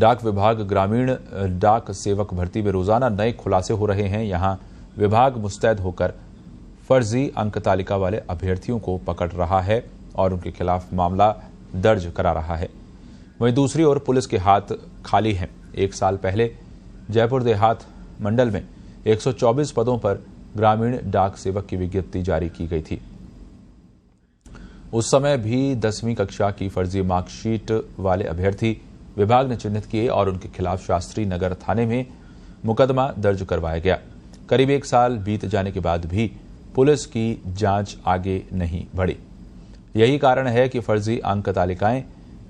डाक विभाग ग्रामीण डाक सेवक भर्ती में रोजाना नए खुलासे हो रहे हैं। यहां विभाग मुस्तैद होकर फर्जी अंक तालिका वाले अभ्यर्थियों को पकड़ रहा है और उनके खिलाफ मामला दर्ज करा रहा है। वहीं दूसरी ओर पुलिस के हाथ खाली हैं। 1 साल पहले जयपुर देहात मंडल में 124 पदों पर ग्रामीण डाक सेवक की विज्ञप्ति जारी की गई थी। उस समय भी 10वीं कक्षा की फर्जी मार्कशीट वाले अभ्यर्थी विभाग ने चिन्हित किए और उनके खिलाफ शास्त्री नगर थाने में मुकदमा दर्ज करवाया गया। करीब 1 साल बीत जाने के बाद भी पुलिस की जांच आगे नहीं बढ़ी। यही कारण है कि फर्जी अंक तालिकाएं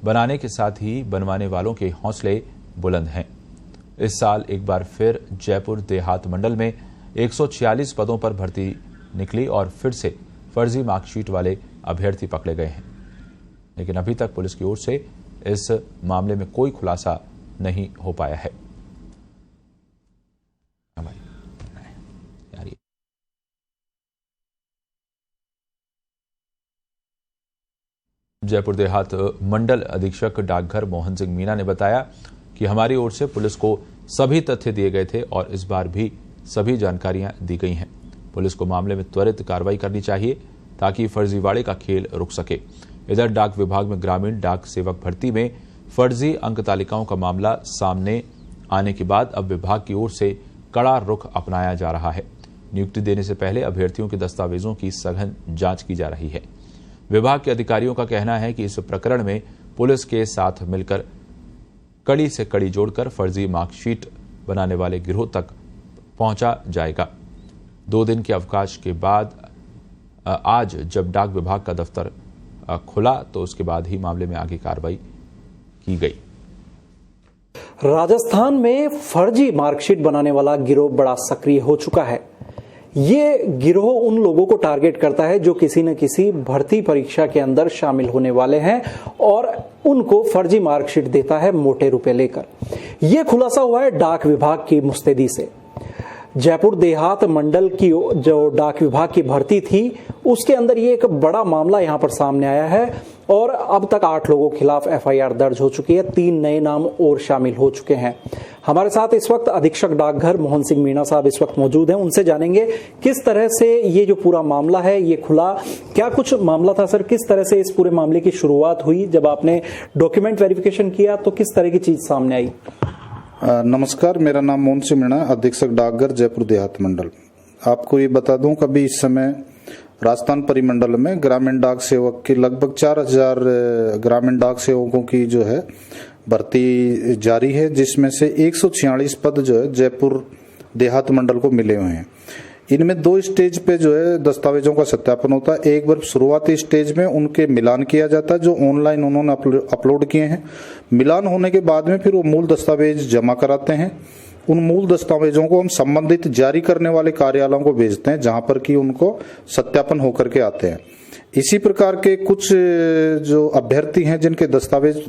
बनाने के साथ ही बनवाने वालों के हौसले बुलंद हैं। इस साल एक बार फिर जयपुर देहात मंडल में 146 पदों पर भर्ती निकली और फिर से फर्जी मार्कशीट वाले अभ्यर्थी पकड़े गए हैं, लेकिन अभी तक पुलिस की ओर से इस मामले में कोई खुलासा नहीं हो पाया है। जयपुर देहात मंडल अधीक्षक डाकघर मोहन सिंह मीणा ने बताया कि हमारी ओर से पुलिस को सभी तथ्य दिए गए थे और इस बार भी सभी जानकारियां दी गई हैं। पुलिस को मामले में त्वरित कार्रवाई करनी चाहिए ताकि फर्जीवाड़े का खेल रुक सके। इधर डाक विभाग में ग्रामीण डाक सेवक भर्ती में फर्जी अंक तालिकाओं का मामला सामने आने के बाद अब विभाग की ओर से कड़ा रुख अपनाया जा रहा है। नियुक्ति देने से पहले अभ्यर्थियों के दस्तावेजों की सघन जांच की जा रही है। विभाग के अधिकारियों का कहना है कि इस प्रकरण में पुलिस के साथ मिलकर कड़ी से कड़ी जोड़कर फर्जी मार्कशीट बनाने वाले गिरोह तक पहुंचा जाएगा। 2 दिन के अवकाश के बाद आज जब डाक विभाग का दफ्तर खुला तो उसके बाद ही मामले में आगे कार्रवाई की गई। राजस्थान में फर्जी मार्कशीट बनाने वाला गिरोह बड़ा सक्रिय हो चुका है। ये गिरोह उन लोगों को टारगेट करता है जो किसी न किसी भर्ती परीक्षा के अंदर शामिल होने वाले हैं और उनको फर्जी मार्कशीट देता है मोटे रुपए लेकर। यह खुलासा हुआ है डाक विभाग की मुस्तैदी से। जयपुर देहात मंडल की जो डाक विभाग की भर्ती थी उसके अंदर ये एक बड़ा मामला यहां पर सामने आया है और अब तक 8 लोगों के खिलाफ एफआईआर दर्ज हो चुकी है। 3 नए नाम और शामिल हो चुके हैं। हमारे साथ इस वक्त अधीक्षक डाकघर मोहन सिंह मीणा साहब इस वक्त मौजूद हैं। उनसे जानेंगे किस तरह से ये जो पूरा मामला है ये खुला, क्या कुछ मामला था सर, किस तरह से इस पूरे मामले की शुरुआत हुई, जब आपने डॉक्यूमेंट वेरिफिकेशन किया तो किस तरह की चीज सामने आई? नमस्कार, मेरा नाम मोहन सिंह मीणा, अधीक्षक डाकघर जयपुर देहात मंडल। आपको ये बता दूं कि अभी इस समय राजस्थान परिमंडल में ग्रामीण डाक सेवक की लगभग 4000 ग्रामीण डाक सेवकों की जो है भर्ती जारी है, जिसमें से 146 पद जो है जयपुर देहात मंडल को मिले हुए हैं। इनमें 2 स्टेज पे जो है दस्तावेजों का सत्यापन होता है। एक बार शुरुआती स्टेज में उनके मिलान किया जाता है जो ऑनलाइन उन्होंने अपलोड किए हैं। मिलान होने के बाद में फिर वो मूल दस्तावेज जमा कराते हैं। उन मूल दस्तावेजों को हम संबंधित जारी करने वाले कार्यालयों को भेजते हैं जहां पर कि उनको सत्यापन होकर के आते हैं। इसी प्रकार के कुछ जो अभ्यर्थी हैं जिनके दस्तावेज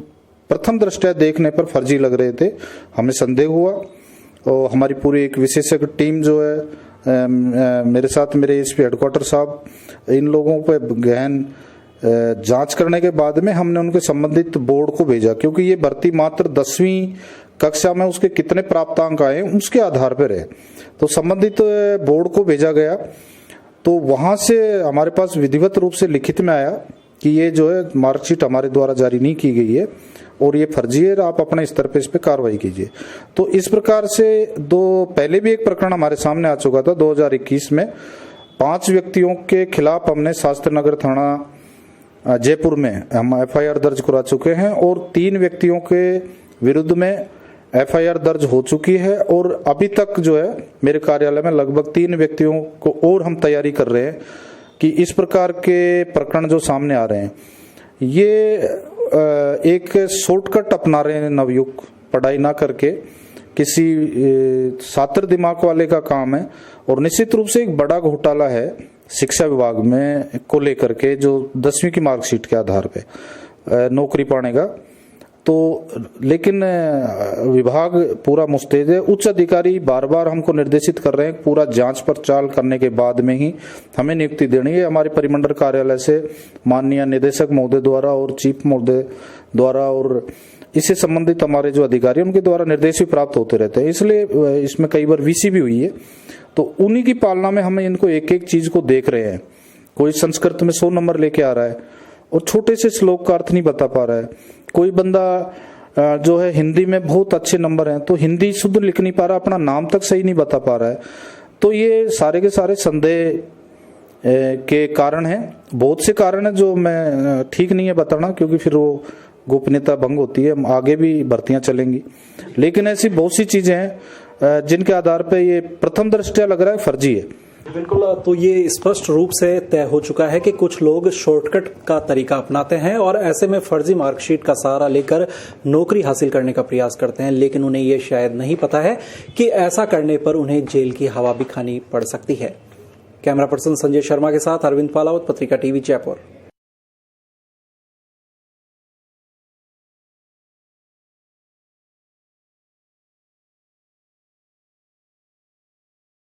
प्रथम दृष्टया देखने पर फर्जी लग रहे थे, हमें संदेह हुआ और हमारी पूरी एक विशेषज्ञ टीम जो है मेरे साथ मेरे एसपी हेडक्वार्टर साहब, इन लोगों पे गहन जांच करने के बाद में हमने उनके संबंधित बोर्ड को भेजा, क्योंकि ये भर्ती मात्र 10वीं कक्षा में उसके कितने प्राप्तांक आए उसके आधार पर है। तो संबंधित बोर्ड को भेजा गया तो वहां से हमारे पास विधिवत रूप से लिखित में आया कि ये जो है मार्कशीट हमारे द्वारा जारी नहीं की गई है और ये फर्जी है, आप अपने स्तर पे इस पे कार्रवाई कीजिए। तो इस प्रकार से पहले भी एक प्रकरण हमारे सामने आ चुका था 2021 में। 5 व्यक्तियों के खिलाफ हमने शास्त्री नगर थाना जयपुर में हम एफआईआर दर्ज करा चुके हैं और 3 व्यक्तियों के विरुद्ध में एफआईआर दर्ज हो चुकी है और अभी तक जो है मेरे कार्यालय में लगभग 3 व्यक्तियों को और हम तैयारी कर रहे हैं कि इस प्रकार के प्रकरण जो सामने आ रहे हैं ये एक शॉर्टकट अपना रहे हैं। नवयुग पढ़ाई ना करके किसी छात्र दिमाग वाले का काम है और निश्चित रूप से एक बड़ा घोटाला है शिक्षा विभाग में को लेकर के, जो 10वीं की मार्कशीट के आधार पे नौकरी पाने का। तो लेकिन विभाग पूरा मुस्तैद है। उच्च अधिकारी बार बार हमको निर्देशित कर रहे हैं पूरा जांच पड़ताल करने के बाद में ही हमें नियुक्ति देनी है। हमारे परिमंडल कार्यालय से माननीय निदेशक महोदय द्वारा और चीफ महोदय द्वारा और इससे संबंधित हमारे जो अधिकारी उनके द्वारा निर्देश भी प्राप्त होते रहते हैं, इसलिए इसमें कई बार वीसी भी हुई है। तो उन्हीं की पालना में हम इनको एक एक चीज को देख रहे हैं। कोई संस्कृत में 100 नंबर लेके आ रहा है और छोटे से श्लोक का अर्थ नहीं बता पा रहा है। कोई बंदा जो है हिंदी में बहुत अच्छे नंबर हैं तो हिंदी शुद्ध लिख नहीं पा रहा, अपना नाम तक सही नहीं बता पा रहा है। तो ये सारे के सारे संदेह के कारण हैं। बहुत से कारण है जो मैं ठीक नहीं है बताना, क्योंकि फिर वो गोपनीयता भंग होती है। आगे भी भर्तियां चलेंगी, लेकिन ऐसी बहुत सी चीजें हैं जिनके आधार पर ये प्रथम दृष्टया लग रहा है फर्जी है। बिल्कुल, तो ये स्पष्ट रूप से तय हो चुका है कि कुछ लोग शॉर्टकट का तरीका अपनाते हैं और ऐसे में फर्जी मार्कशीट का सहारा लेकर नौकरी हासिल करने का प्रयास करते हैं, लेकिन उन्हें ये शायद नहीं पता है कि ऐसा करने पर उन्हें जेल की हवा भी खानी पड़ सकती है। कैमरा पर्सन संजय शर्मा के साथ अरविंद पालावत, पत्रिका टीवी, जयपुर।